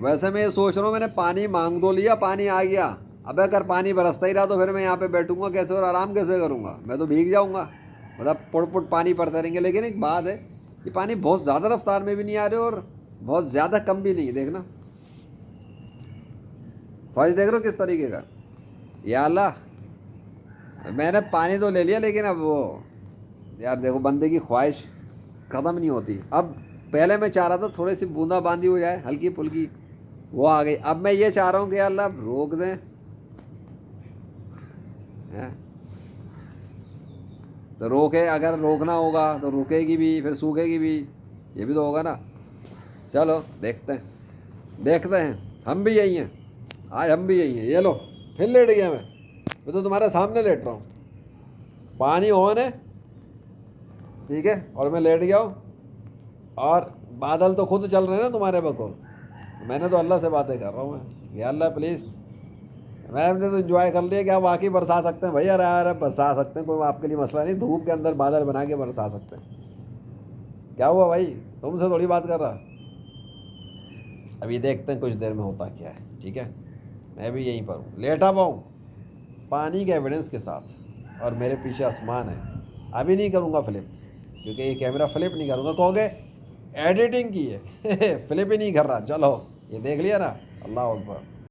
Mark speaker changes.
Speaker 1: ویسے میں یہ سوچ رہا ہوں، میں نے پانی مانگ تو لیا، پانی آ گیا، اب اگر پانی برستا ہی رہا تو پھر میں یہاں پہ بیٹھوں گا کیسے اور آرام کیسے کروں گا؟ میں تو بھیگ جاؤں گا، مطلب پڑ پڑ پانی پڑتے رہیں گے۔ لیکن ایک بات ہے، یہ پانی بہت زیادہ رفتار میں بھی نہیں آ رہے اور بہت زیادہ کم بھی نہیں، دیکھنا فوج دیکھ رہے ہو کس طریقے کا۔ یا اللہ، میں نے پانی تو لے لیا لیکن اب وہ یار دیکھو بندے کی خواہش ختم نہیں ہوتی۔ اب پہلے میں چاہ رہا تھا تھوڑی سی بوندا باندی ہو جائے ہلکی پھلکی، وہ آ گئی۔ اب میں یہ چاہ رہا ہوں کہ یا اللہ اب روک دیں، ہیں؟ تو روکے، اگر روکنا ہوگا تو رکے گی بھی، پھر سوکھے گی بھی، یہ بھی تو ہوگا نا۔ چلو دیکھتے ہیں، ہم بھی یہی ہیں، آج ہم بھی یہی ہیں۔ یہ لو پھر لیٹ گیا میں تو تمہارے سامنے لیٹ رہا ہوں، پانی آن ہے ٹھیک ہے، اور میں لیٹ گیا ہوں، اور بادل تو خود چل رہے ہیں نا تمہارے بقول، میں نے تو اللہ سے باتیں کر رہا ہوں میں، یا اللہ پلیز۔ میں نے تو انجوائے کر لیا کہ آپ واقعی برسا سکتے ہیں بھائی، ارے برسا سکتے ہیں، کوئی آپ کے لیے مسئلہ نہیں، دھوپ کے اندر بادل بنا کے برسا سکتے ہیں۔ کیا ہوا بھائی، تم سے تھوڑی بات کر رہا۔ ابھی دیکھتے ہیں کچھ دیر میں ہوتا کیا ہے، ٹھیک ہے۔ میں بھی یہیں پر ہوں، لیٹا ہوا ہوں پانی کے ایویڈنس کے ساتھ، اور میرے پیچھے آسمان ہے۔ ابھی نہیں کروں گا فلپ، کیونکہ یہ کیمرہ فلپ نہیں کروں گا، کہو گے ایڈیٹنگ کی ہے فلپ ہی نہیں کر رہا۔ چلو یہ دیکھ لیا نا، اللہ اکبر۔